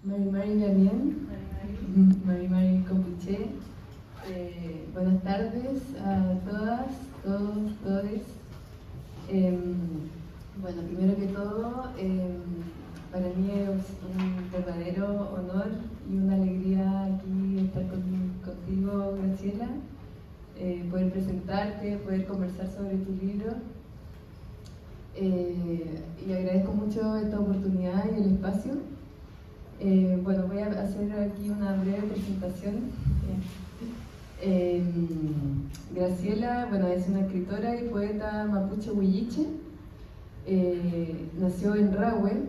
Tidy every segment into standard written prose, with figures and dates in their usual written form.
Mari Lamien, Mari Compuche. Buenas tardes a todas, todos, todes. Bueno, primero que todo, para mí es un verdadero honor y una alegría aquí estar contigo, Graciela, poder presentarte, poder conversar sobre tu libro. Y agradezco mucho esta oportunidad y el espacio. Bueno, voy a hacer aquí una breve presentación. Graciela, bueno, es una escritora y poeta mapuche huilliche. Nació en Rahue,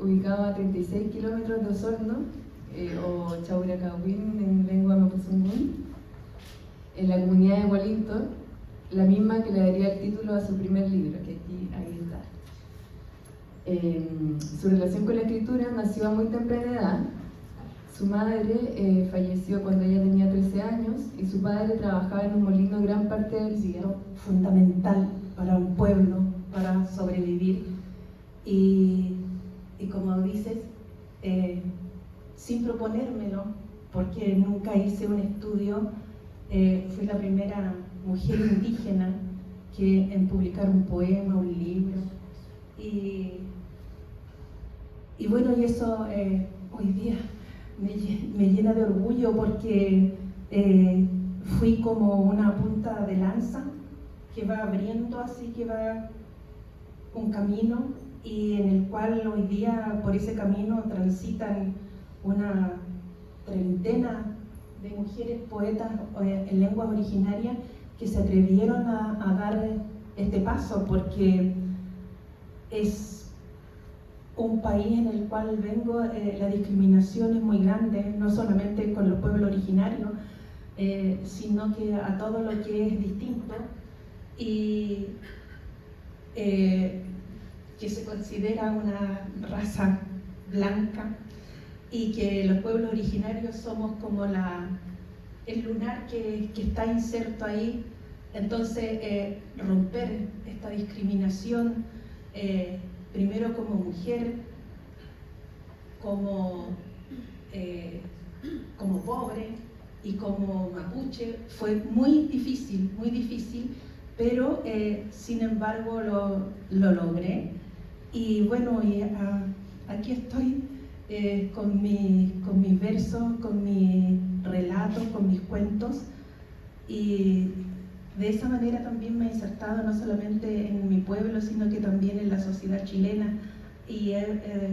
ubicado a 36 kilómetros de Osorno, o Chauracahuín en lengua mapuzungún, en la comunidad de Hualinto, la misma que le daría el título a su primer libro, que ahí está. Su relación con la escritura nació a muy temprana edad. Su madre falleció cuando ella tenía 13 años y su padre trabajaba en un molino gran parte del día. Fundamental para un pueblo, para sobrevivir. Y como dices, sin proponérmelo, porque nunca hice un estudio, fui la primera mujer indígena en publicar un poema, un libro. Y bueno, y eso hoy día me llena de orgullo porque fui como una punta de lanza que va abriendo así, que va un camino y en el cual hoy día por ese camino transitan una treintena de mujeres poetas en lenguas originarias que se atrevieron a dar este paso, porque es un país en el cual vengo, la discriminación es muy grande, no solamente con los pueblos originarios, sino que a todo lo que es distinto y que se considera una raza blanca, y que los pueblos originarios somos como el lunar que está inserto ahí. Entonces, romper esta discriminación, primero como mujer, como pobre y como mapuche, fue muy difícil, pero sin embargo lo logré. Y bueno, aquí estoy con mis versos, con mis relatos, con mis cuentos, y de esa manera también me he insertado no solamente en mi pueblo, sino que también en la sociedad chilena, y he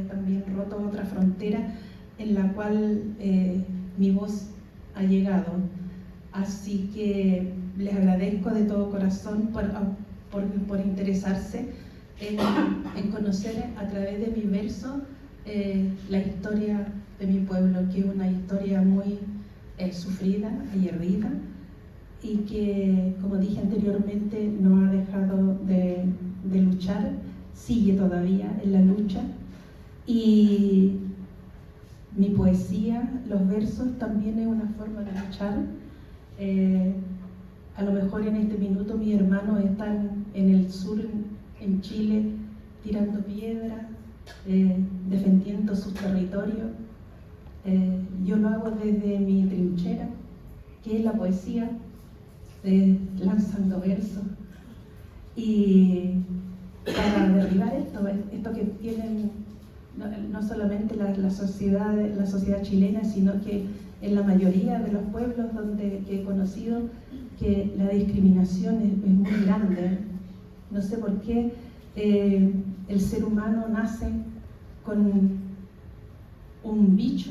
también roto otra frontera en la cual mi voz ha llegado. Así que les agradezco de todo corazón por interesarse en conocer a través de mi verso la historia de mi pueblo, que es una historia muy sufrida, aguerrida, y que, como dije anteriormente, no ha dejado de luchar, sigue todavía en la lucha. Y mi poesía, los versos, también es una forma de luchar. A lo mejor en este minuto mis hermanos están en el sur, en Chile, tirando piedras, defendiendo sus territorios. Yo lo hago desde mi trinchera, que es la poesía, lanzando versos, y para derribar esto que tienen no solamente la sociedad chilena, sino que en la mayoría de los pueblos que he conocido, que la discriminación es muy grande. No sé por qué el ser humano nace con un bicho,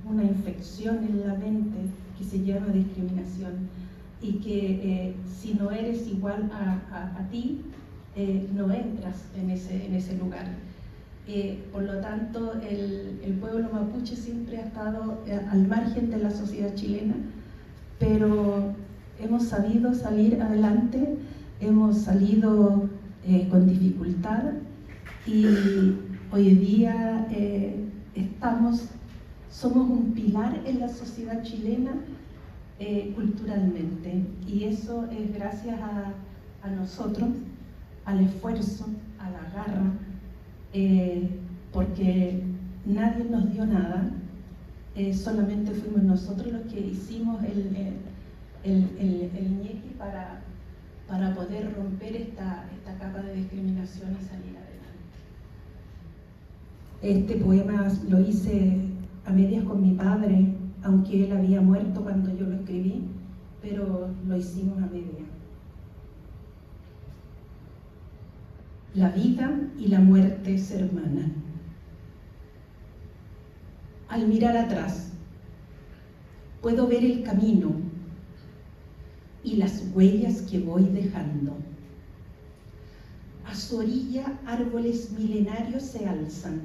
una infección en la mente que se llama discriminación, y que si no eres igual a ti, no entras en ese lugar. Por lo tanto, el pueblo mapuche siempre ha estado al margen de la sociedad chilena, pero hemos sabido salir adelante, hemos salido con dificultad, y hoy día somos un pilar en la sociedad chilena culturalmente, y eso es gracias a nosotros, al esfuerzo, a la garra, porque nadie nos dio nada, solamente fuimos nosotros los que hicimos el ñeque para poder romper esta capa de discriminación y salir adelante. Este poema lo hice a medias con mi padre, aunque él había muerto cuando yo lo escribí, pero lo hicimos a medias. La vida y la muerte se hermanan. Al mirar atrás, puedo ver el camino y las huellas que voy dejando. A su orilla árboles milenarios se alzan,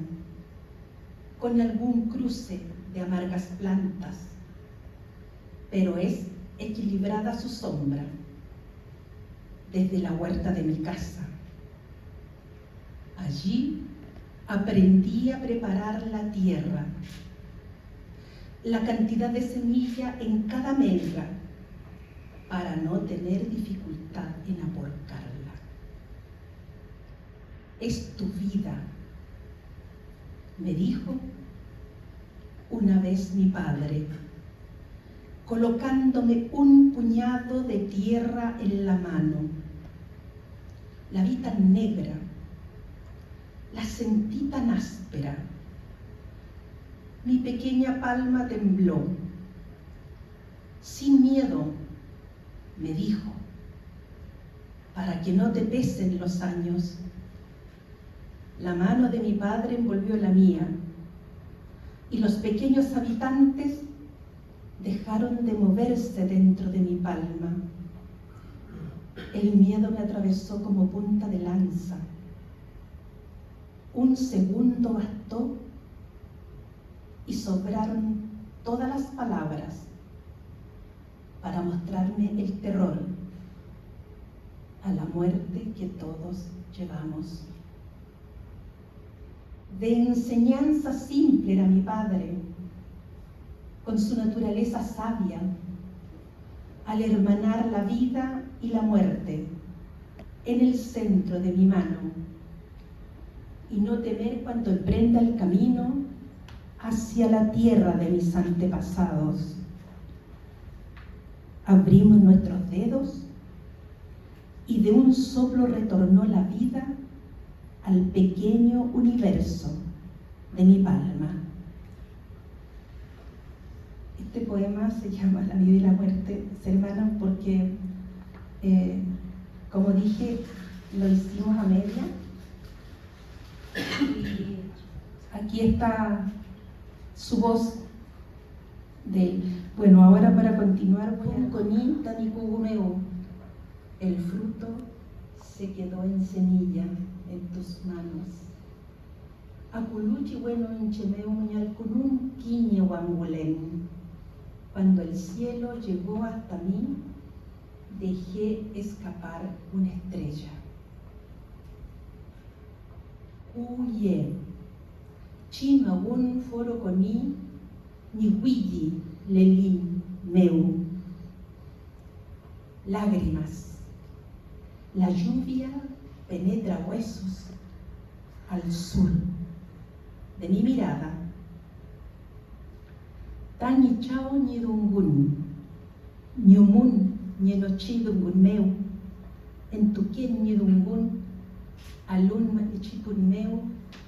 con algún cruce de amargas plantas, pero es equilibrada su sombra desde la huerta de mi casa. Allí aprendí a preparar la tierra, la cantidad de semilla en cada melga, para no tener dificultad en aporcarla. Es tu vida, me dijo una vez mi padre, colocándome un puñado de tierra en la mano. La vi tan negra, la sentí tan áspera. Mi pequeña palma tembló. Sin miedo, me dijo, para que no te pesen los años. La mano de mi padre envolvió la mía y los pequeños habitantes dejaron de moverse dentro de mi palma. El miedo me atravesó como punta de lanza. Un segundo bastó y sobraron todas las palabras para mostrarme el terror a la muerte que todos llevamos. De enseñanza simple era mi padre, con su naturaleza sabia, al hermanar la vida y la muerte en el centro de mi mano, y no temer cuando emprenda el camino hacia la tierra de mis antepasados. Abrimos nuestros dedos y de un soplo retornó la vida al pequeño universo de mi palma. Este poema se llama La vida y la muerte se hermanan porque, como dije, lo hicimos a media. Y aquí está su voz de él. Bueno, ahora para continuar voy a conita ni cugumeo. El fruto se quedó en semilla en tus manos. Aculuchi bueno enchemeo muñal con un quiñe guambulén. Cuando el cielo llegó hasta mí, dejé escapar una estrella. Huye, chima un foro coní, ni huilli, lelín, meu. Lágrimas. La lluvia penetra huesos al sur de mi mirada. Tani chao ni dungun, ni umun ni nochi dungun meu, en tu quien ni dungun, alun matichipun meu,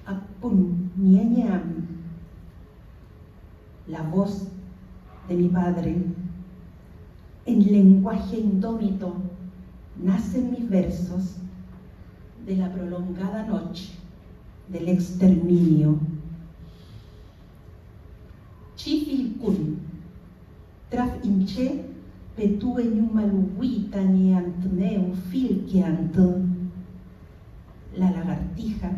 apun ni añam. La voz de mi padre, en lenguaje indómito, nacen mis versos de la prolongada noche del exterminio. Chifilcun, traf inche, petue ñumaluguita ni antneu filquiant. La lagartija,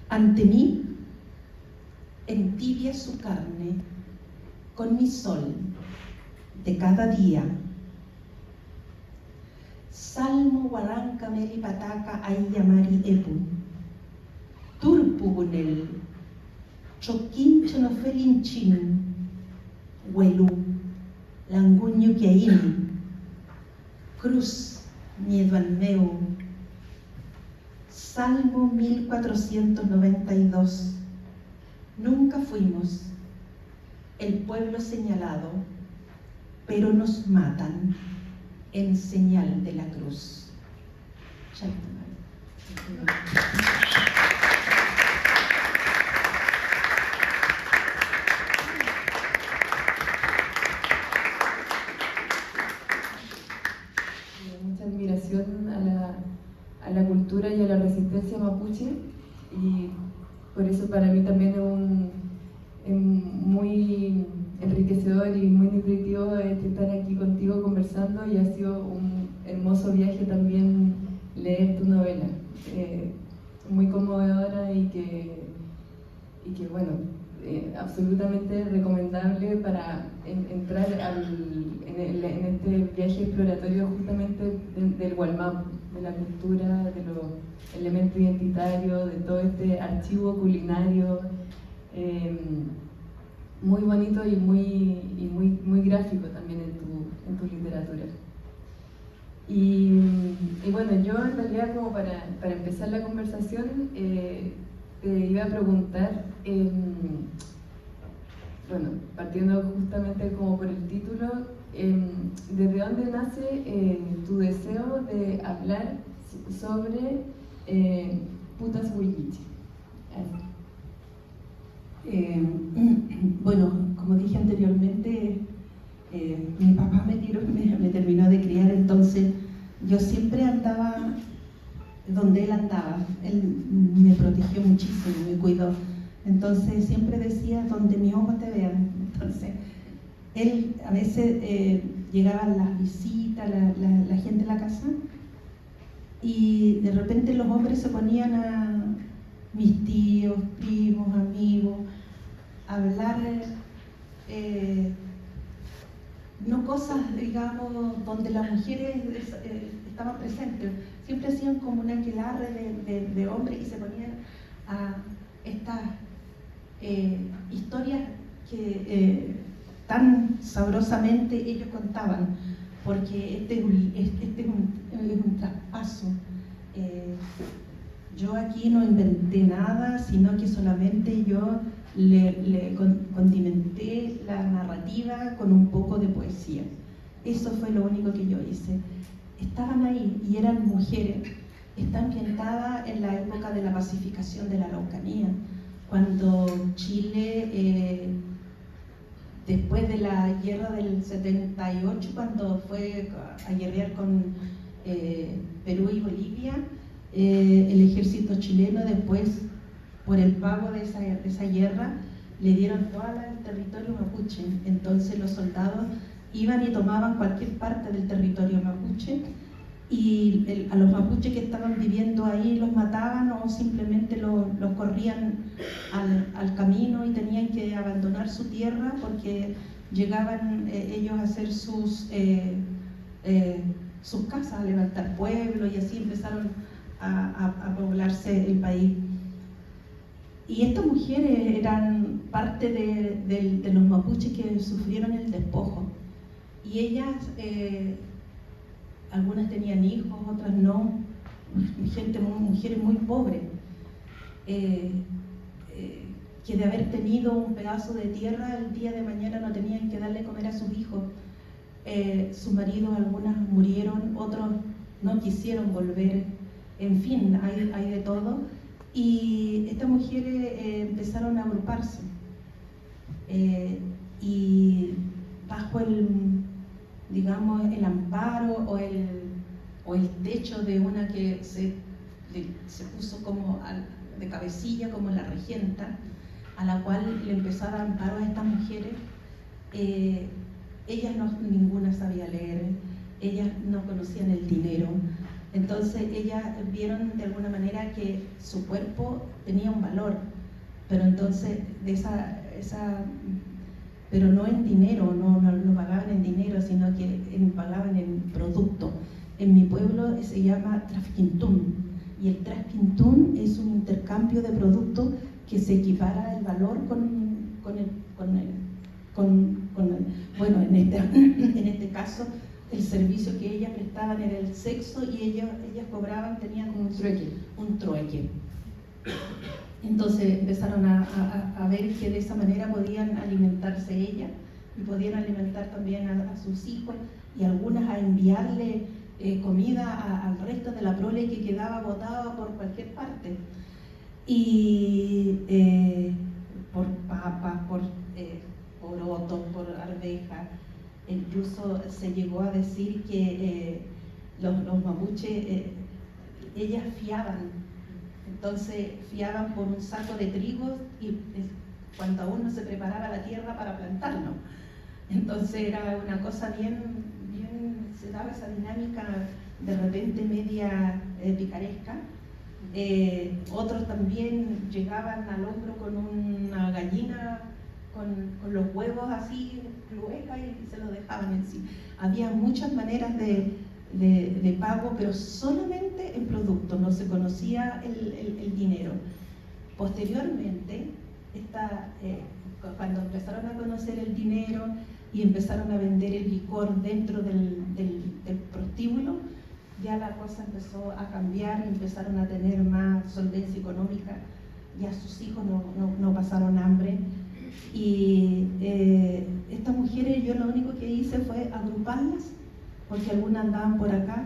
ante mí, entibia su carne con mi sol de cada día. Salmo guaranca meri pataca ayamari epu. Turpugunel, choquincho no felinchin, huelu, languño quein, cruz, miedo al meu. Salmo 1492. Nunca fuimos el pueblo señalado, pero nos matan en señal de la cruz. Mucha admiración a la cultura y a la resistencia mapuche, y por eso para mí también es muy enriquecedor y muy nutritivo estar aquí contigo conversando, y ha sido un hermoso viaje también leer tu novela, muy conmovedora y que bueno, absolutamente recomendable para entrar en este viaje exploratorio justamente del Gualmapu, de la cultura, de los elementos identitarios, de todo este archivo culinario, muy bonito y muy gráfico también en tu literatura. Y bueno, yo en realidad, como para empezar la conversación, te iba a preguntar, bueno, partiendo justamente como por el título, ¿desde dónde nace tu deseo de hablar sobre putas huilliche? Bueno, como dije anteriormente, mi papá me terminó de criar, entonces yo siempre andaba donde él andaba. Él me protegió muchísimo, me cuidó. Entonces siempre decía, donde mis ojos te vean. Entonces, él a veces llegaban las visitas, la gente a la casa, y de repente los hombres se ponían a, mis tíos, primos, amigos, a hablar, no cosas, digamos, donde las mujeres estaban presentes. Siempre hacían como un aquelarre de hombres y se ponían a estas historias que tan sabrosamente ellos contaban, porque este es un traspaso. Yo aquí no inventé nada, sino que solamente yo le condimenté la narrativa con un poco de poesía. Eso fue lo único que yo hice. Estaban ahí y eran mujeres. Está ambientada en la época de la pacificación de la Araucanía, cuando Chile, después de la guerra del 78, cuando fue a guerrear con Perú y Bolivia, el ejército chileno, después, por el pago de esa guerra, le dieron todo el territorio mapuche. Entonces los soldados iban y tomaban cualquier parte del territorio mapuche, y a los mapuches que estaban viviendo ahí los mataban o simplemente los corrían al camino, y tenían que abandonar su tierra porque llegaban ellos a hacer sus casas, a levantar pueblos, y así empezaron a poblarse el país. Y estas mujeres eran parte de los mapuches que sufrieron el despojo, y ellas, algunas tenían hijos, otras no, mujeres muy pobres, que de haber tenido un pedazo de tierra, el día de mañana no tenían que darle comer a sus hijos. Sus maridos, algunas murieron, otros no quisieron volver, en fin, hay de todo. Y estas mujeres empezaron a agruparse, y bajo digamos, el amparo o el techo de una que se puso como de cabecilla, como la regenta, a la cual le empezó a dar amparo a estas mujeres. Ellas ninguna sabía leer, ellas no conocían el dinero. Entonces ellas vieron de alguna manera que su cuerpo tenía un valor, pero entonces pero no en dinero, no pagaban en dinero, sino que pagaban en producto. En mi pueblo se llama trasquintún, y el trasquintún es un intercambio de productos que se equipara el valor bueno, en este caso el servicio que ellas prestaban era el sexo, y ellas cobraban, tenían como un trueque. Entonces empezaron a ver que de esa manera podían alimentarse ella y podían alimentar también a sus hijos, y algunas a enviarle comida al resto de la prole que quedaba botada por cualquier parte. Y por papas, por porotos, por arvejas. Incluso se llegó a decir que los mapuches, ellas fiaban. Entonces fiaban por un saco de trigo y cuando uno se preparaba la tierra para plantarlo. Entonces era una cosa bien, se daba esa dinámica de repente media picaresca. Otros también llegaban al hombro con una gallina, con los huevos así, clueca, y se los dejaban encima. Había muchas maneras de pago, pero solamente en producto, no se conocía el dinero. Posteriormente, cuando empezaron a conocer el dinero y empezaron a vender el licor dentro del prostíbulo, ya la cosa empezó a cambiar, empezaron a tener más solvencia económica, ya sus hijos no pasaron hambre. Y estas mujeres, yo lo único que hice fue agruparlas, porque algunas andaban por acá,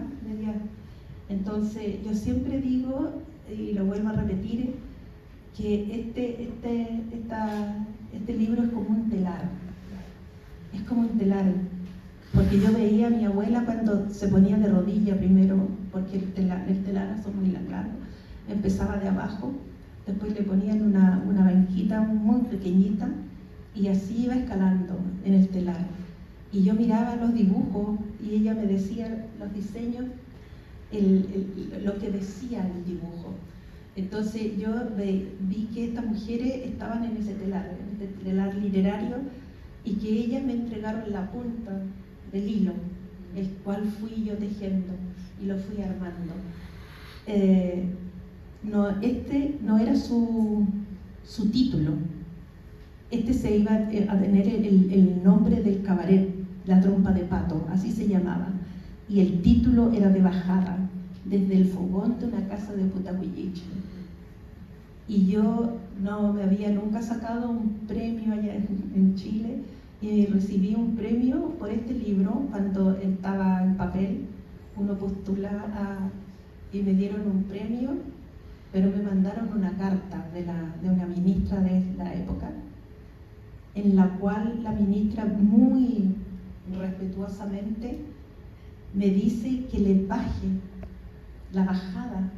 entonces yo siempre digo, y lo vuelvo a repetir, que este libro es como un telar, porque yo veía a mi abuela cuando se ponía de rodilla primero, porque el telar es muy largo, empezaba de abajo, después le ponían una banquita muy pequeñita y así iba escalando en el telar. Y yo miraba los dibujos y ella me decía los diseños, lo que decía el dibujo. Entonces yo vi que estas mujeres estaban en ese telar literario, y que ellas me entregaron la punta del hilo, el cual fui yo tejiendo y lo fui armando. No era su título. Se iba a tener el nombre del cabaret, La Trompa de Pato, así se llamaba, y el título era de bajada, desde el fogón de una casa de Putahuilliche. Y yo no me había nunca sacado un premio allá en Chile, y recibí un premio por este libro cuando estaba en papel. Uno postula y me dieron un premio, pero me mandaron una carta de una ministra de la época, en la cual la ministra muy respetuosamente me dice que le baje la bajada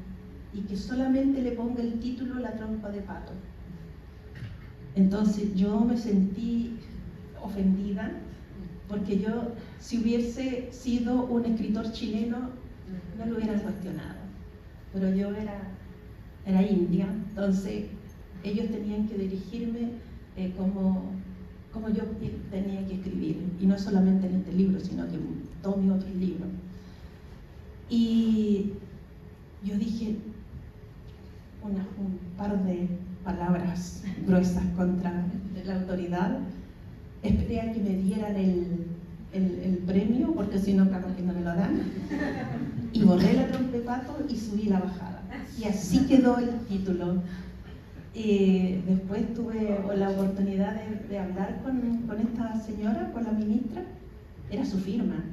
y que solamente le ponga el título La Trompa de Pato. Entonces yo me sentí ofendida, porque yo, si hubiese sido un escritor chileno, no lo hubieran cuestionado, pero yo era india, entonces ellos tenían que dirigirme como yo tenía que escribir, y no solamente en este libro, sino que en todos mis otros libros. Y yo dije un par de palabras gruesas contra la autoridad. Esperé a que me dieran el premio, porque si no, claro que no me lo dan, y borré La Trompa de Pato y subí la bajada, y así quedó el título. Después tuve la oportunidad de hablar con esta señora, con la ministra, era su firma,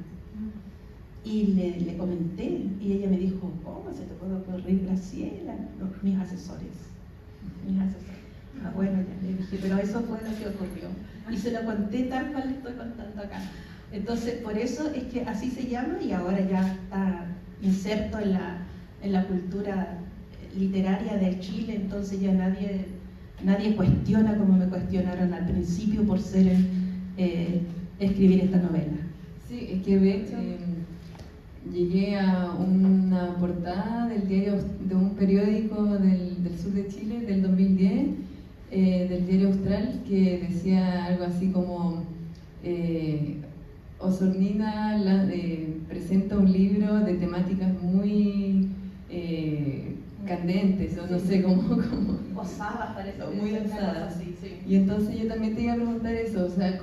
y le comenté, y ella me dijo: ¿cómo se te puede ocurrir, Graciela? No, mis asesores. Bueno, ya le dije, pero eso fue lo que ocurrió, y se lo conté tal cual le estoy contando acá. Entonces, por eso es que así se llama, y ahora ya está inserto en la cultura literaria de Chile. Entonces ya nadie cuestiona como me cuestionaron al principio por escribir esta novela. Sí, es que de hecho llegué a una portada del diario, de un periódico del sur de Chile del 2010, del diario Austral, que decía algo así como Osornina presenta un libro de temáticas muy candentes, o no sé cómo Osadas, parece. Muy osadas. Sí. Y entonces yo también te iba a preguntar eso, o sea,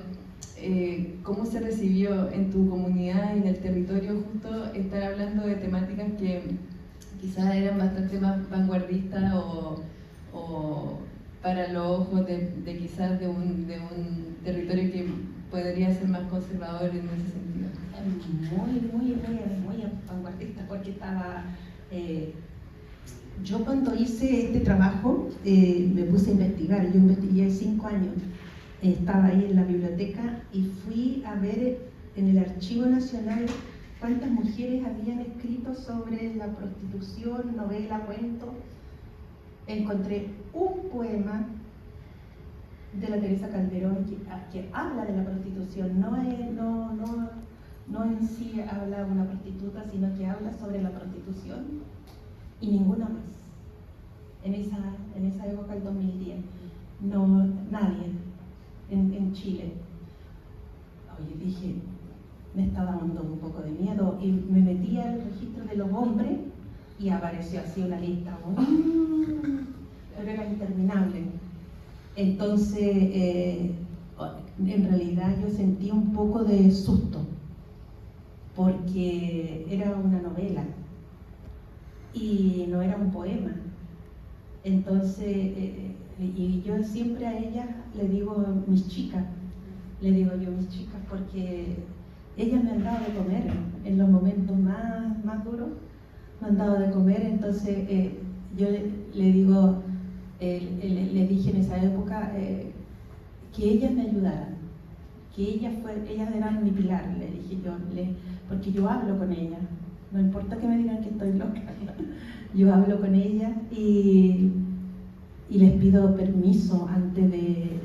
¿cómo se recibió en tu comunidad y en el territorio justo estar hablando de temáticas que quizás eran bastante más vanguardistas o o para los ojos de quizás de un territorio que podría ser más conservador en ese sentido? Muy vanguardista, porque estaba... yo cuando hice este trabajo me puse a investigar, yo investigué 5 años, estaba ahí en la biblioteca y fui a ver en el Archivo Nacional cuántas mujeres habían escrito sobre la prostitución, novela, cuento. Encontré un poema de la Teresa Calderón que habla de la prostitución, no en sí habla de una prostituta, sino que habla sobre la prostitución y ninguna más. En esa época, el 2010, no, nadie en Chile. Oye, dije, me estaba dando un poco de miedo y me metí al registro de los hombres y apareció así una lista, pero era interminable. Entonces, en realidad yo sentí un poco de susto, porque era una novela y no era un poema. Entonces, y yo siempre a ellas le digo mis chicas, porque ellas me han dado de comer en los momentos más duros, me han dado de comer. Entonces yo le digo, le dije en esa época que ellas me ayudaran, que ellas eran mi pilar, le dije yo, porque yo hablo con ellas, no importa que me digan que estoy loca, yo hablo con ellas y les pido permiso antes de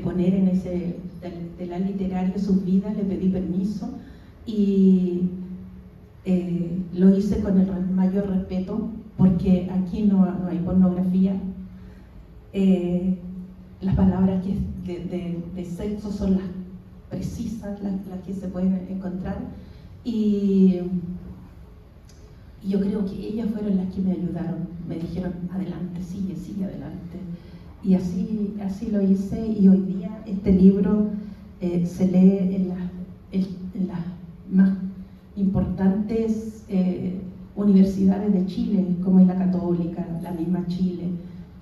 poner en ese telar literario sus vidas, le pedí permiso y lo hice con el mayor respeto, porque aquí no hay pornografía. Las palabras de sexo son las precisas, las que se pueden encontrar, y yo creo que ellas fueron las que me ayudaron, me dijeron adelante, sigue adelante, y así lo hice. Y hoy día este libro se lee en las más importantes universidades de Chile, como es la Católica, la misma Chile,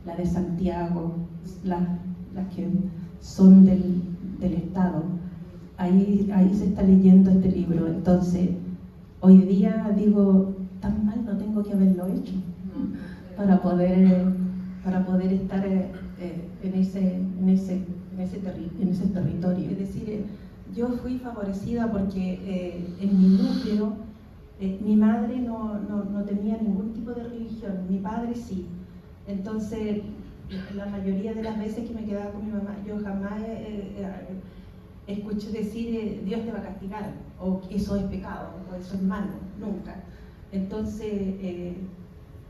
la de Santiago, las que son del Estado. Ahí se está leyendo este libro. Entonces, hoy día digo, tan mal no tengo que haberlo hecho para poder estar en ese territorio. Es decir, yo fui favorecida porque en mi núcleo mi madre no tenía ningún tipo de religión, mi padre sí. Entonces, la mayoría de las veces que me quedaba con mi mamá, yo jamás escuché decir Dios te va a castigar, o eso es pecado, o eso es malo, nunca. Entonces,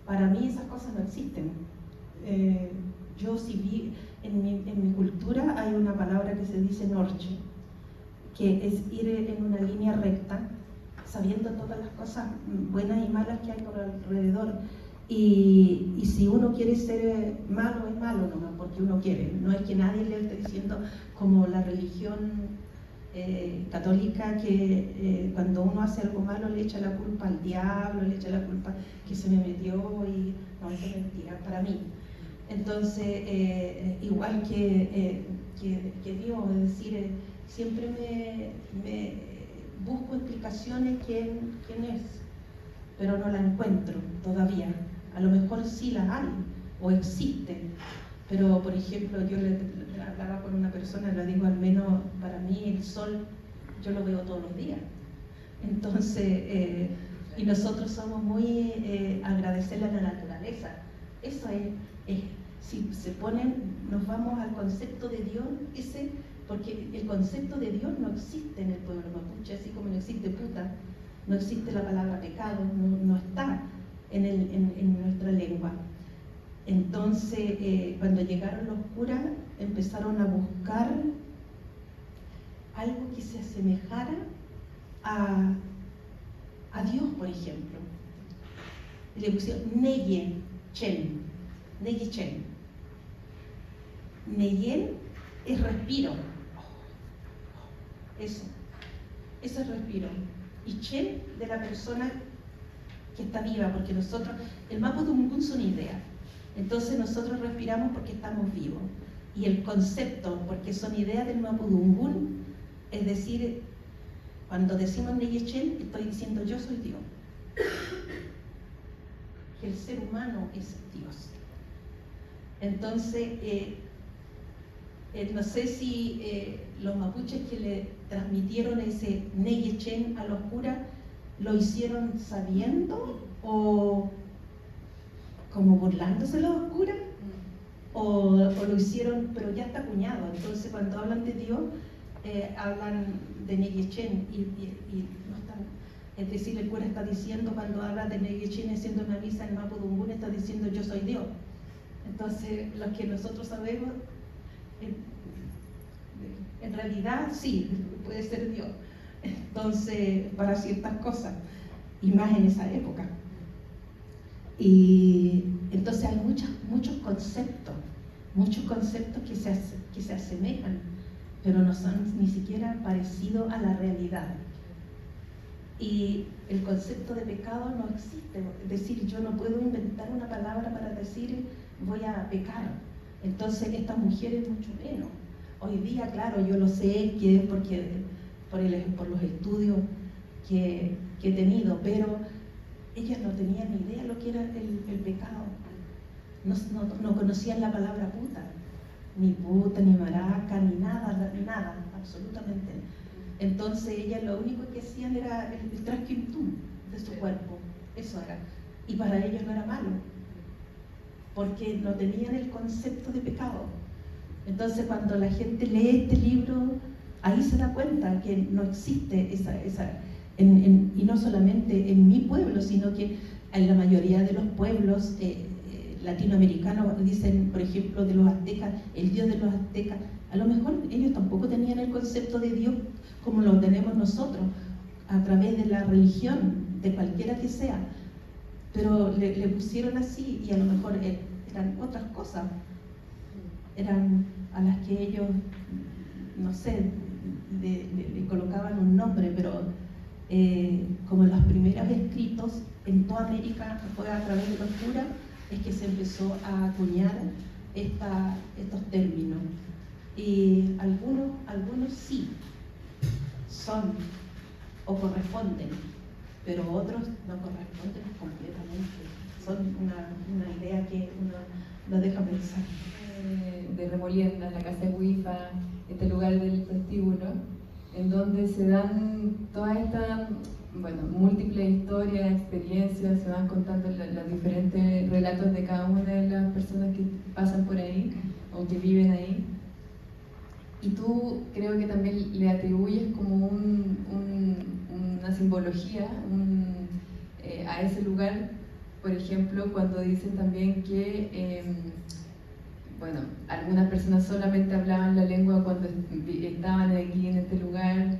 para mí esas cosas no existen. Yo sí vi, en mi cultura hay una palabra que se dice norche, que es ir en una línea recta, sabiendo todas las cosas buenas y malas que hay por alrededor. Y si uno quiere ser malo, es malo nomás, porque uno quiere. No es que nadie le esté diciendo, como la religión católica, que cuando uno hace algo malo le echa la culpa al diablo, le echa la culpa que se me metió, y no, eso es mentira para mí. Entonces, igual que Dios, es decir, siempre me busco explicaciones quién es, pero no la encuentro todavía. A lo mejor sí las hay o existen, pero por ejemplo yo le hablaba con una persona, le digo, al menos para mí el sol yo lo veo todos los días. Entonces, y nosotros somos muy agradecerle a la naturaleza. Eso es, si se ponen, nos vamos al concepto de Dios, porque el concepto de Dios no existe en el pueblo mapuche, así como no existe puta, no existe la palabra pecado, no está en nuestra lengua. Entonces, cuando llegaron los curas, empezaron a buscar algo que se asemejara a Dios, por ejemplo. Y le pusieron Neye Chen. Neyen es respiro. Eso es respiro. Y Chen, de la persona que está viva, porque nosotros, el Mapudungun son ideas. Entonces nosotros respiramos porque estamos vivos. Y el concepto, porque son ideas del Mapudungún, es decir, cuando decimos Neyechen, estoy diciendo yo soy Dios. Que el ser humano es Dios. Entonces, no sé si los mapuches que le transmitieron ese Neyechen a los curas lo hicieron sabiendo o como burlándose los curas, o lo hicieron, pero ya está acuñado. Entonces, cuando hablan de Dios, hablan de Neyechen y no están. Es decir, el cura está diciendo, cuando habla de Neyechen haciendo una misa en Mapudungún, está diciendo yo soy Dios. Entonces, lo que nosotros sabemos, en realidad sí, puede ser Dios. Entonces, para ciertas cosas, y más en esa época. Y entonces hay muchos conceptos que se asemejan, pero no son ni siquiera parecidos a la realidad. Y el concepto de pecado no existe, es decir, yo no puedo inventar una palabra para decir voy a pecar. Entonces estas mujeres mucho menos. Hoy día, claro, yo lo sé que es porque por los estudios que he tenido, pero ellas no tenían ni idea lo que era el pecado. No conocían la palabra puta, ni maraca, ni nada, absolutamente. Entonces ellas lo único que hacían era el trasquintum de su cuerpo, eso era. Y para ellos no era malo, porque no tenían el concepto de pecado. Entonces cuando la gente lee este libro, ahí se da cuenta que no existe y no solamente en mi pueblo, sino que en la mayoría de los pueblos latinoamericanos dicen, por ejemplo, de los aztecas, el Dios de los aztecas. A lo mejor ellos tampoco tenían el concepto de Dios como lo tenemos nosotros, a través de la religión, de cualquiera que sea, pero le pusieron así y a lo mejor eran otras cosas, eran a las que ellos, no sé, le colocaban un nombre, pero como los primeros escritos en toda América fue a través de los curas, es que se empezó a acuñar estos términos. Y algunos sí son o corresponden, pero otros no corresponden completamente. Son una idea que uno lo deja pensar. De Remolienda, la casa de Huifa, este lugar del prostíbulo, en donde se dan todas estas, múltiples historias, experiencias, se van contando los diferentes relatos de cada una de las personas que pasan por ahí o que viven ahí. Y tú creo que también le atribuyes como una simbología a ese lugar, por ejemplo, cuando dicen también que algunas personas solamente hablaban la lengua cuando estaban aquí en este lugar.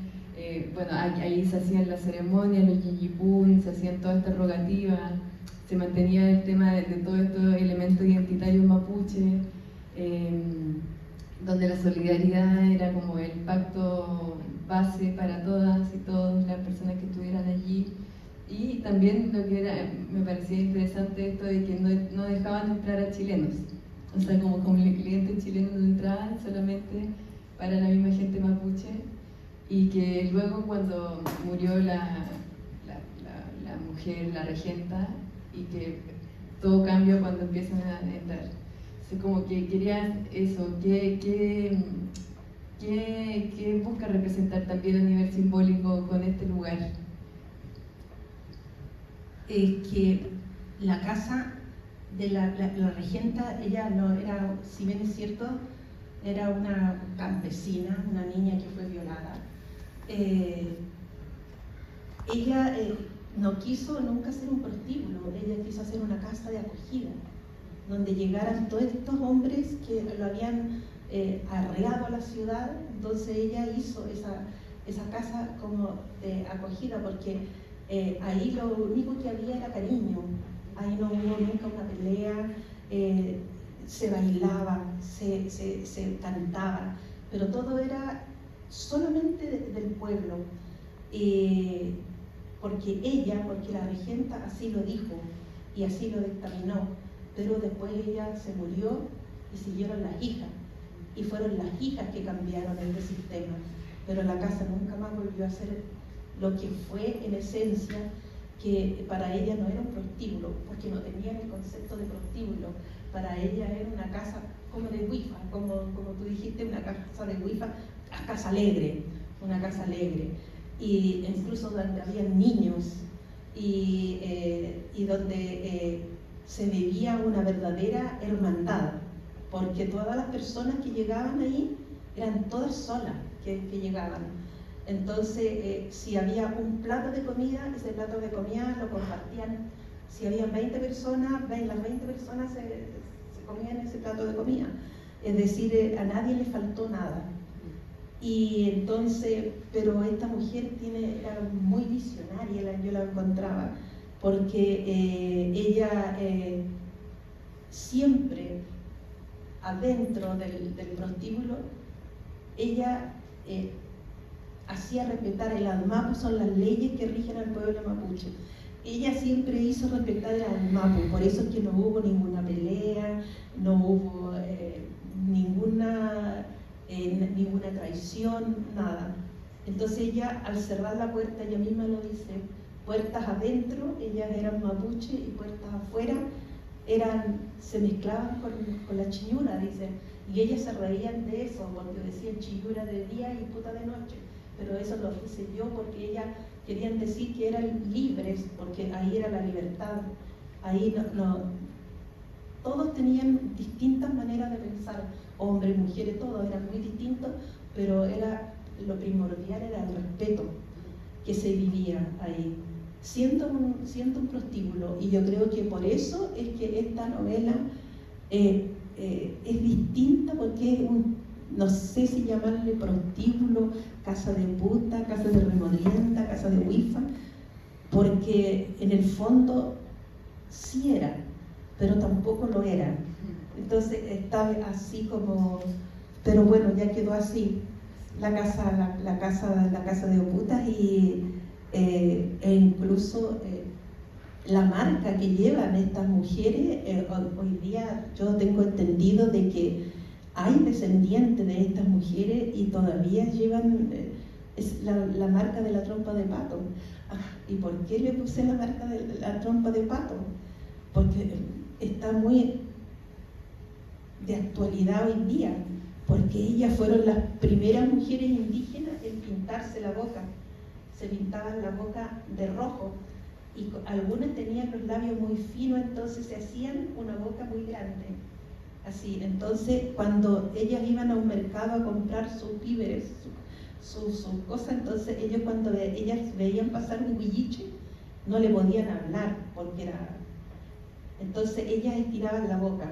Ahí se hacían las ceremonias, los yiyipún, se hacían todas estas rogativas, se mantenía el tema de todos estos elementos identitarios mapuche, donde la solidaridad era como el pacto base para todas y todos las personas que estuvieran allí. Y también lo que me parecía interesante esto de que no dejaban entrar a chilenos, o sea, como el cliente chileno no entraban solamente para la misma gente mapuche, y que luego cuando murió la mujer, la regenta, y que todo cambia cuando empiezan a entrar. Entonces, como que querían eso, ¿qué busca representar también a nivel simbólico con este lugar? Que la casa de la regenta, ella no era, si bien es cierto, era una campesina, una niña que fue violada. Ella no quiso nunca hacer un prostíbulo, ella quiso hacer una casa de acogida, donde llegaran todos estos hombres que lo habían arreado a la ciudad. Entonces ella hizo esa casa como de acogida, porque ahí lo único que había era cariño, ahí no hubo nunca una pelea, se bailaba, se cantaba, pero todo era solamente del pueblo, porque la regenta así lo dijo y así lo dictaminó, pero después ella se murió y siguieron las hijas, y fueron las hijas que cambiaron el sistema, pero la casa nunca más volvió a ser lo que fue en esencia, que para ella no era un prostíbulo, porque no tenía el concepto de prostíbulo. Para ella era una casa como de Huifa, como tú dijiste, una casa de Huifa, una casa alegre, y incluso donde había niños, y donde se vivía una verdadera hermandad, porque todas las personas que llegaban ahí eran todas solas que llegaban. Entonces, si había un plato de comida, ese plato de comida lo compartían. Si había 20 personas, las 20 personas se comían ese plato de comida. Es decir, a nadie le faltó nada. Y entonces, pero esta mujer era muy visionaria, yo la encontraba, porque ella siempre adentro del prostíbulo, ella hacía respetar el ADMAPU, son las leyes que rigen al pueblo mapuche. Ella siempre hizo respetar el ADMAPU, por eso es que no hubo ninguna pelea, no hubo ninguna traición, nada. Entonces ella, al cerrar la puerta, ella misma lo dice, puertas adentro, ellas eran mapuche, y puertas afuera se mezclaban con la chillura, dice, y ellas se reían de eso, porque decían chillura de día y puta de noche, pero eso lo hice yo porque ellas querían decir que eran libres, porque ahí era la libertad, ahí todos tenían distintas maneras de pensar, hombres, mujeres, todos eran muy distintos, pero lo primordial era el respeto que se vivía ahí. Siento un prostíbulo, y yo creo que por eso es que esta novela es distinta, porque es no sé si llamarle prostíbulo, casa de puta, casa de remolienda, casa de huifa, porque en el fondo sí era, pero tampoco lo era. Entonces estaba así como, pero bueno, ya quedó así la casa de putas, e incluso la marca que llevan estas mujeres, hoy día yo tengo entendido de que hay descendientes de estas mujeres y todavía llevan la marca de la trompa de pato. ¿Y por qué le puse la marca de la trompa de pato? Porque está muy de actualidad hoy día, porque ellas fueron las primeras mujeres indígenas en pintarse la boca. Se pintaban la boca de rojo, y algunas tenían los labios muy finos, entonces se hacían una boca muy grande, así. Entonces, cuando ellas iban a un mercado a comprar sus víveres, sus cosas, entonces cuando ellas veían pasar un huilliche, no le podían hablar, porque entonces ellas estiraban la boca.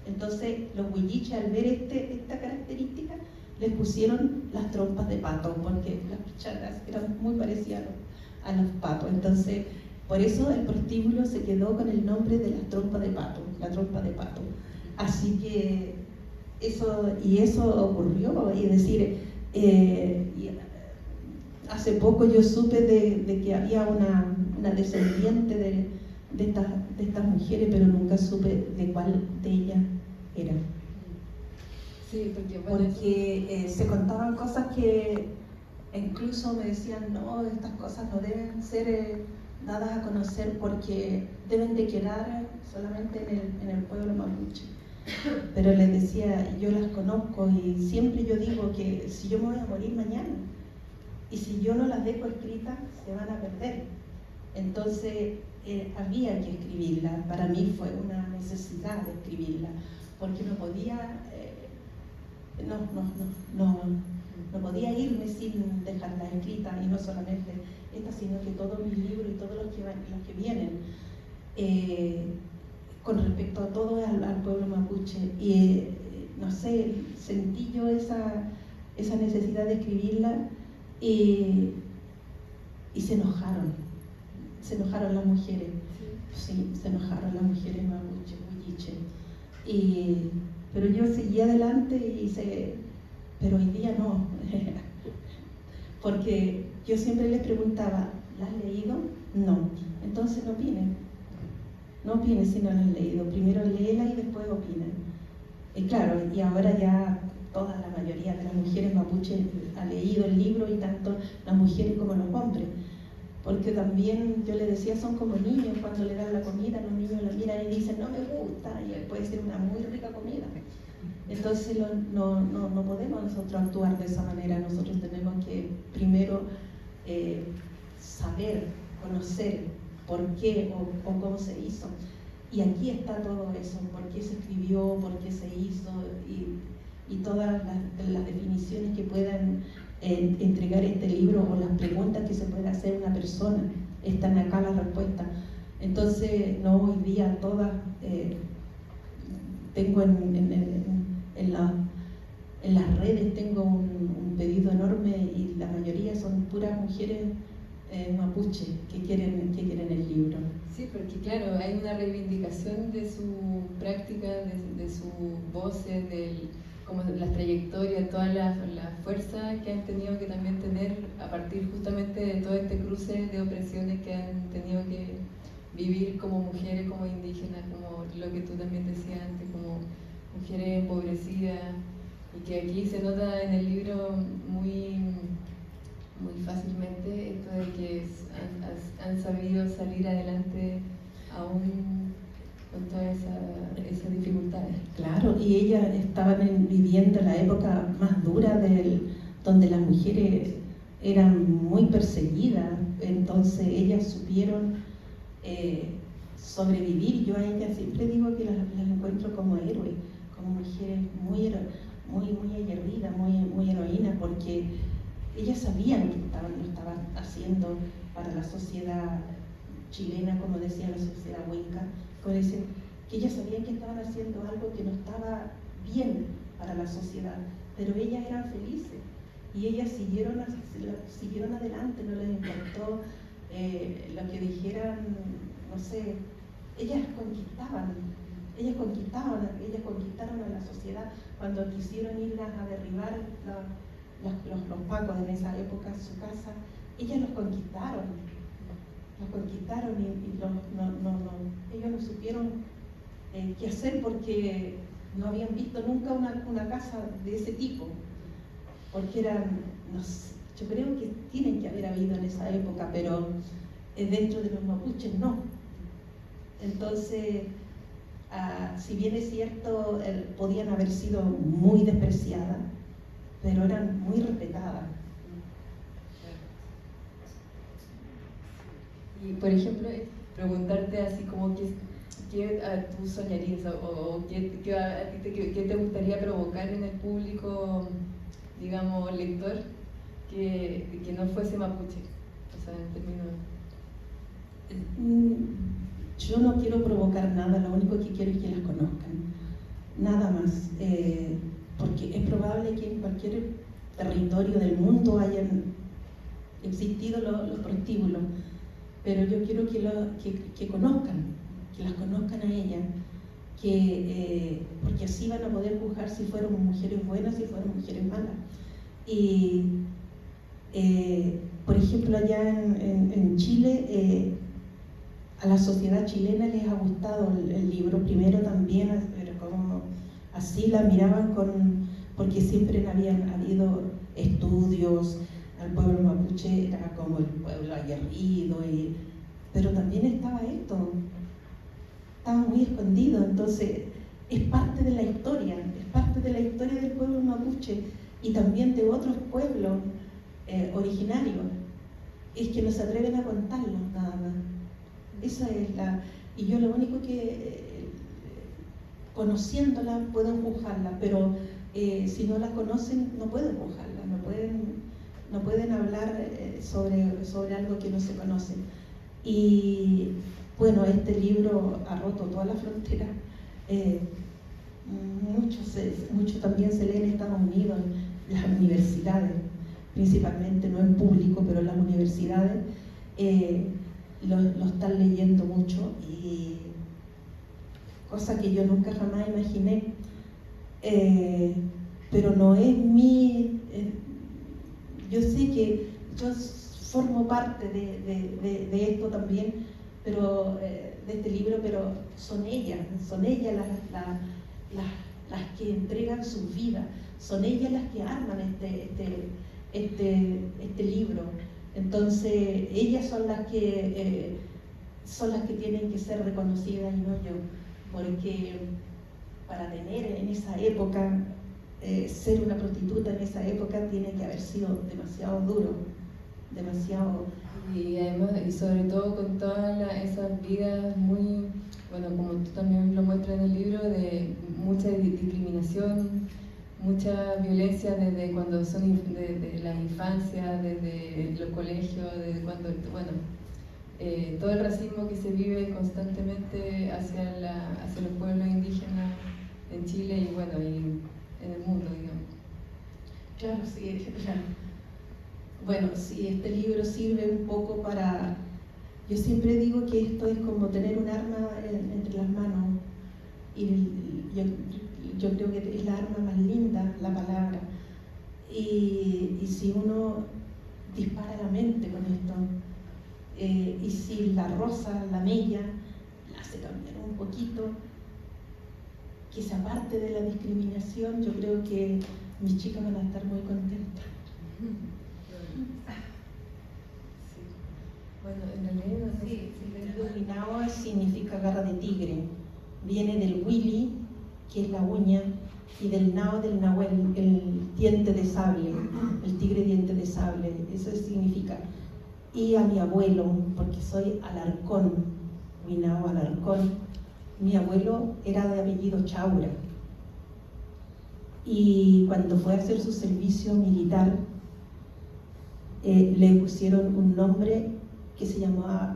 Entonces los huilliches, al ver esta característica, les pusieron las trompas de pato, porque las picharas eran muy parecidas a los patos. Entonces, por eso el prostíbulo se quedó con el nombre de la trompa de pato. Así que eso ocurrió, y decir, hace poco yo supe de que había una descendiente de estas mujeres, pero nunca supe de cuál de ellas era. Sí, porque Se contaban cosas que incluso me decían, no, estas cosas no deben ser dadas a conocer, porque deben de quedar solamente en el pueblo mapuche. Pero les decía, yo las conozco, y siempre yo digo que si yo me voy a morir mañana, y si yo no las dejo escritas, se van a perder. Entonces había que escribirla. Para mí fue una necesidad de escribirla, porque no podía no podía irme sin dejarla escrita, y no solamente esta, sino que todos mis libros y todos los que vienen, con respecto a todo al pueblo mapuche. Y no sé, sentí yo esa necesidad de escribirla, y se enojaron las mujeres. Sí, se enojaron las mujeres mapuche, huilliche. Pero yo seguí adelante pero hoy día no, porque yo siempre les preguntaba, ¿la has leído? No, entonces no opinen. no opines si no la has leído, primero léela y después opina. Y claro, y ahora ya toda la mayoría de las mujeres mapuches ha leído el libro, y tanto las mujeres como los hombres. Porque también yo le decía, son como niños cuando le dan la comida, los niños la miran y dicen, no me gusta, y puede ser una muy rica comida. Entonces no podemos nosotros actuar de esa manera. Nosotros tenemos que primero saber, conocer por qué o cómo se hizo. Y aquí está todo eso, por qué se escribió, por qué se hizo, y todas las definiciones que puedan entregar este libro, o las preguntas que se puede hacer una persona, están acá las respuestas. Entonces, no, hoy día todas, tengo en las redes, tengo un pedido enorme, y la mayoría son puras mujeres mapuche que quieren el libro. Sí, porque claro, hay una reivindicación de su práctica, de sus voces, como las trayectorias, toda la fuerza que han tenido que también tener a partir justamente de todo este cruce de opresiones que han tenido que vivir como mujeres, como indígenas, como lo que tú también decías antes, como mujeres empobrecidas, y que aquí se nota en el libro muy fácilmente esto de que han sabido salir adelante aún con todas esas dificultades. Claro, y ellas estaban viviendo la época más dura donde las mujeres eran muy perseguidas, entonces ellas supieron sobrevivir. Yo a ellas siempre digo que las encuentro como héroes, como mujeres muy aguerridas, muy heroínas, porque ellas sabían que lo estaban haciendo para la sociedad chilena, como decía la sociedad huinca, como dicen, que ellas sabían que estaban haciendo algo que no estaba bien para la sociedad, pero ellas eran felices, y ellas siguieron adelante, no les importó lo que dijeran, no sé, ellas conquistaron a la sociedad. Cuando quisieron irlas a derribar los pacos en esa época en su casa, ellas los conquistaron y ellos no supieron qué hacer, porque no habían visto nunca una casa de ese tipo, porque yo creo que tienen que haber habido en esa época, pero dentro de los mapuches no. Entonces, si bien es cierto, podían haber sido muy despreciadas, pero eran muy respetadas. Y por ejemplo, preguntarte así como qué tú soñarías, o qué te gustaría provocar en el público, digamos, lector, que no fuese mapuche, o sea, en términos... Yo no quiero provocar nada, lo único que quiero es que las conozcan, nada más, porque es probable que en cualquier territorio del mundo hayan existido los prostíbulos, pero yo quiero que conozcan, que las conozcan a ellas, porque así van a poder juzgar si fueron mujeres buenas, si fueron mujeres malas. Y por ejemplo, allá en Chile, a la sociedad chilena les ha gustado el libro, primero también, pero como así la miraban porque siempre habían habido estudios, al pueblo mapuche era como el pueblo aguerrido, pero también estaba esto, estaba muy escondido. Entonces es parte de la historia del pueblo mapuche, y también de otros pueblos originarios, es que no se atreven a contarlo nada más. Esa es y yo lo único que conociéndola pueden juzgarla, pero si no la conocen no pueden juzgarla, no pueden hablar sobre algo que no se conoce. Y bueno, este libro ha roto todas las fronteras. Mucho también se lee en Estados Unidos, en las universidades, principalmente, no en público, pero en las universidades lo están leyendo mucho, y cosa que yo nunca jamás imaginé, pero no es yo sé que yo formo parte de esto también, de este libro, pero son ellas las que entregan su vida, son ellas las que arman este libro. Entonces ellas son las que tienen que ser reconocidas y no yo, porque para tener en esa época, ser una prostituta en esa época tiene que haber sido demasiado duro, demasiado. Y además, y sobre todo con todas esas vidas muy, bueno, como tú también lo muestras en el libro, de mucha discriminación, mucha violencia desde cuando son desde la infancia, desde los colegios, desde cuando, bueno, todo el racismo que se vive constantemente hacia los pueblos indígenas en Chile y bueno, y en el mundo, digamos. Claro, sí, claro. Bueno, sí, este libro sirve un poco para... Yo siempre digo que esto es como tener un arma entre las manos, y yo creo que es la arma más linda, la palabra, y si uno dispara la mente con esto, y si la rosa, la mella, la hace cambiar un poquito, que se aparte de la discriminación, yo creo que mis chicas van a estar muy contentas. Bueno, en realidad no sé Sí, Winao significa garra de tigre. Viene del wili, que es la uña, y del nao, del nahuel, el diente de sable, el tigre diente de sable. Eso significa. Y a mi abuelo, porque soy Alarcón, Winao Alarcón. Mi abuelo era de apellido Chaura. Y cuando fue a hacer su servicio militar, le pusieron un nombre que se llamaba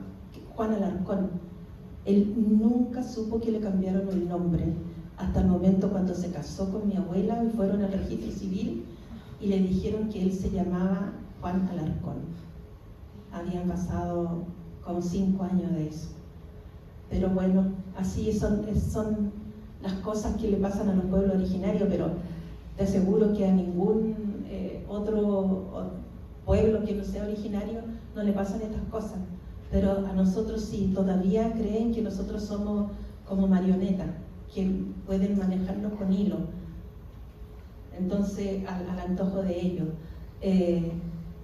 Juan Alarcón. Él nunca supo que le cambiaron el nombre, hasta el momento cuando se casó con mi abuela y fueron al registro civil y le dijeron que él se llamaba Juan Alarcón. Habían pasado como 5 años de eso. Pero bueno, así son las cosas que le pasan a los pueblos originarios, pero te aseguro que a ningún otro pueblo que no sea originario no le pasan estas cosas, pero a nosotros sí, todavía creen que nosotros somos como marionetas, que pueden manejarnos con hilo, entonces al antojo de ellos.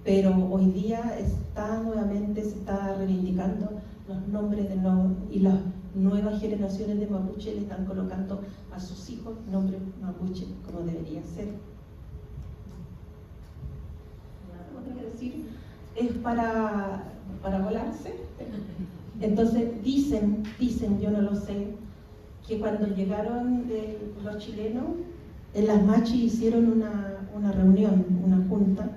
Pero hoy día se está reivindicando los nombres y las nuevas generaciones de mapuche le están colocando a sus hijos nombres mapuche como debería ser. Decir, es para volarse. Entonces dicen, yo no lo sé, que cuando llegaron los chilenos, en las machis hicieron una reunión, una junta,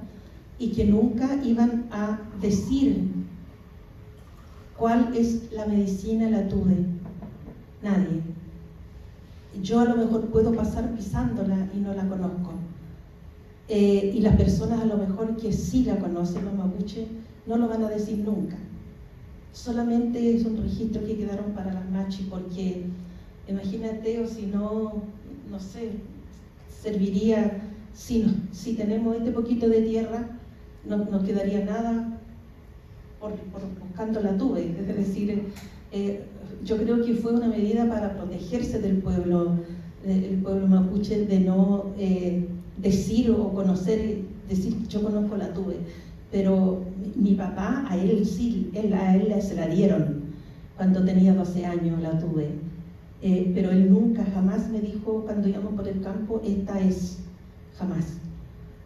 y que nunca iban a decir cuál es la medicina la tuve. Nadie. Yo a lo mejor puedo pasar pisándola y no la conozco. Y las personas a lo mejor que sí la conocen, los mapuches, no lo van a decir nunca. Solamente es un registro que quedaron para las machis, porque imagínate, o si no, no sé, serviría, si tenemos este poquito de tierra, no quedaría nada por buscando la tuve. Es decir, yo creo que fue una medida para protegerse del pueblo mapuche, de no decir o conocer, decir yo conozco la tuve, pero mi papá, a él sí, a él se la dieron cuando tenía 12 años la tuve, pero él nunca, jamás me dijo cuando íbamos por el campo, esta es, jamás,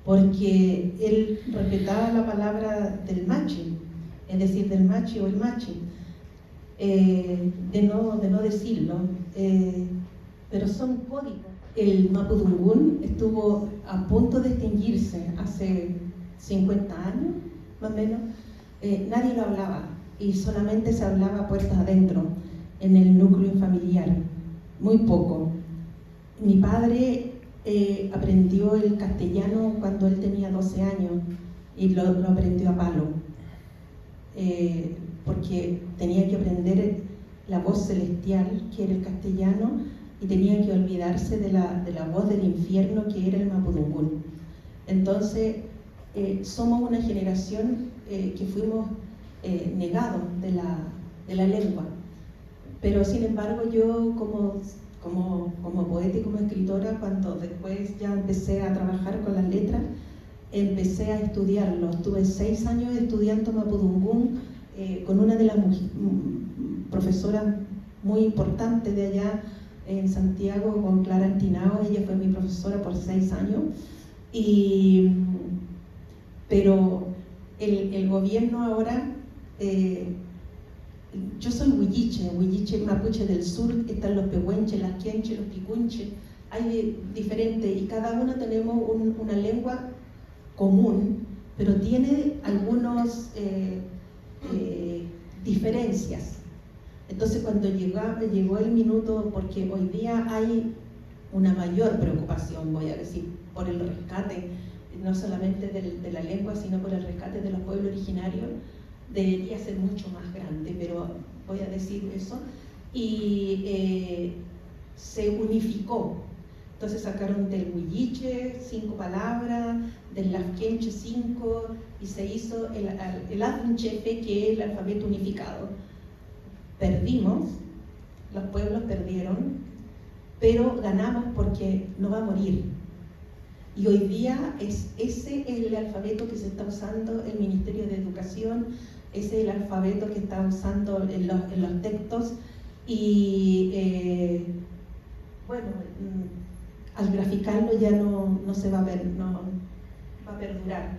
porque él respetaba la palabra del machi, es decir, del machi o el machi, de no decirlo, pero son códigos. El mapudungún estuvo a punto de extinguirse hace 50 años, más o menos. Nadie lo hablaba y solamente se hablaba puertas adentro, en el núcleo familiar, muy poco. Mi padre aprendió el castellano cuando él tenía 12 años y lo aprendió a palo, porque tenía que aprender la voz celestial, que era el castellano, y tenía que olvidarse de la voz del infierno, que era el mapudungún. Entonces, somos una generación que fuimos negados de la lengua. Pero sin embargo yo como poeta y como escritora, cuando después ya empecé a trabajar con las letras, empecé a estudiarlo. Estuve 6 años estudiando mapudungún con una de las profesoras muy importantes de allá en Santiago, con Clara Antinao. Ella fue mi profesora por 6 años. Pero el gobierno ahora, yo soy huilliche mapuche del sur, están los pehuenches, las quienches, los picunches, hay diferentes, y cada uno tenemos una lengua común, pero tiene algunas diferencias. Entonces cuando llegó el minuto, porque hoy día hay una mayor preocupación, voy a decir, por el rescate, no solamente de la lengua, sino por el rescate de los pueblos originarios, debería ser mucho más grande, pero voy a decir eso, y se unificó. Entonces sacaron del huilliche 5 palabras, del lafkenche 5, y se hizo el Adunchefe, que es el alfabeto unificado. Perdimos, los pueblos perdieron, pero ganamos porque no va a morir. Y hoy día ese es el alfabeto que se está usando el Ministerio de Educación, ese es el alfabeto que está usando en los textos, y bueno, al graficarlo ya no se va a ver, no va a perdurar.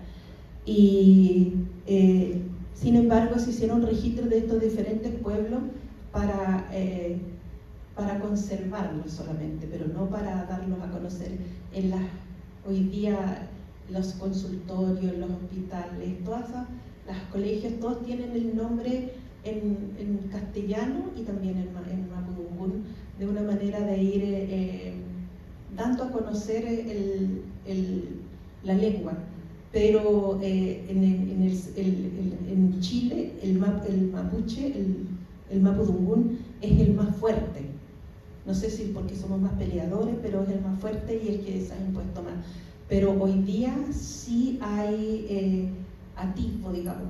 Y sin embargo se hicieron registros de estos diferentes pueblos para conservarlos solamente, pero no para darlos a conocer. Hoy día los consultorios, los hospitales, todas los colegios, todos tienen el nombre en castellano y también en mapudungún, de una manera de ir dando a conocer la lengua. Pero en Chile el mapuche, el mapudungún es el más fuerte. No sé si porque somos más peleadores, pero es el más fuerte y el que se ha impuesto más. Pero hoy día sí hay atisbo, digamos,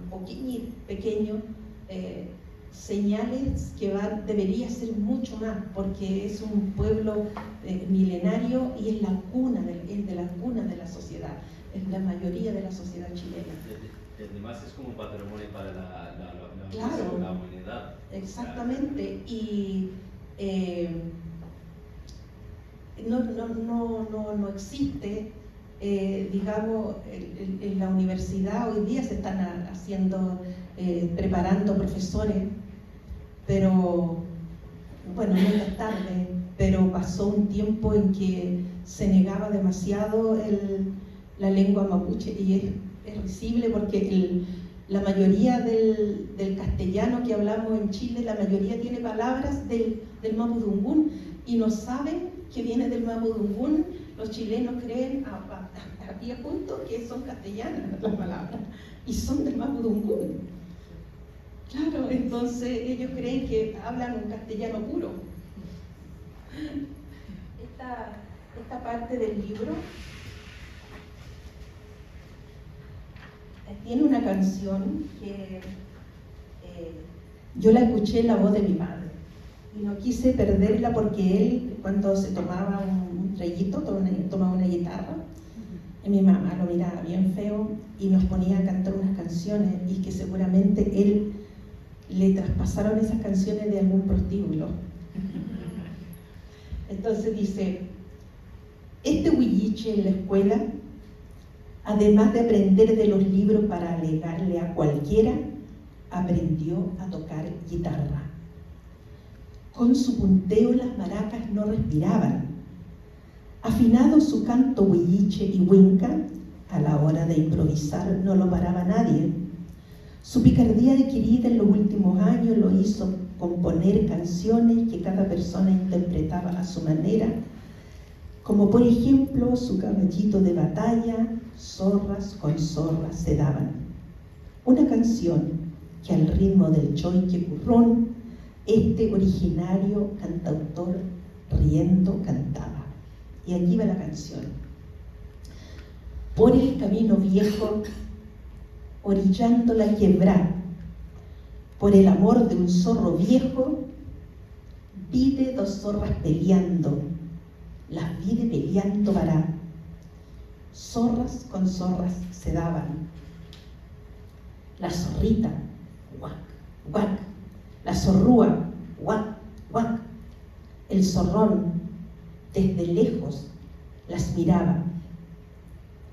pequeño, señales que debería ser mucho más, porque es un pueblo milenario y es de la cuna de la sociedad, es la mayoría de la sociedad chilena. Además es como patrimonio para Claro, la humanidad. Exactamente, y no existe, digamos, en la universidad hoy día se están preparando profesores, pero bueno, nunca es tarde, pero pasó un tiempo en que se negaba demasiado la lengua mapuche, y es risible porque la mayoría del castellano que hablamos en Chile, la mayoría tiene palabras del mapudungún y no saben que viene del mapudungún. Los chilenos creen a pie junto que son castellanas las palabras y son del mapudungún. Claro, entonces ellos creen que hablan un castellano puro. Esta parte del libro tiene una canción que yo la escuché en la voz de mi padre y no quise perderla, porque él, cuando se tomaba un traguito, tomaba una guitarra, y mi mamá lo miraba bien feo y nos ponía a cantar unas canciones, y que seguramente él le traspasaron esas canciones de algún prostíbulo. Entonces dice: este huilliche en la escuela, además de aprender de los libros para alegarle a cualquiera, aprendió a tocar guitarra. Con su punteo las maracas no respiraban. Afinado su canto huilliche y huinca, a la hora de improvisar no lo paraba nadie. Su picardía adquirida en los últimos años lo hizo componer canciones que cada persona interpretaba a su manera, como por ejemplo su caballito de batalla, zorras con zorras se daban. Una canción que al ritmo del choique currón, este originario cantautor riendo cantaba. Y aquí va la canción. Por el camino viejo, orillando la quebrada, Por el amor de un zorro viejo, vide dos zorras peleando, las vide peleando vará. Zorras con zorras se daban. La zorrita, guac, guac. La zorrúa, guac, guac. El zorrón, desde lejos, las miraba.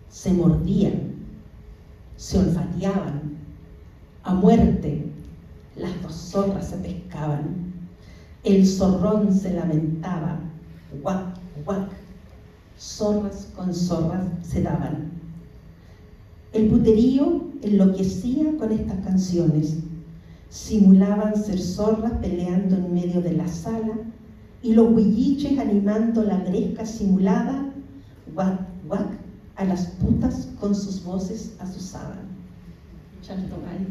Se mordían, se olfateaban. A muerte, las dos zorras se pescaban. El zorrón se lamentaba, guac, guac. Zorras con zorras se daban. El puterío enloquecía con estas canciones. Simulaban ser zorras peleando en medio de la sala y los huilliches animando la gresca simulada, guac, guac, a las putas con sus voces asusaban. Chartomari.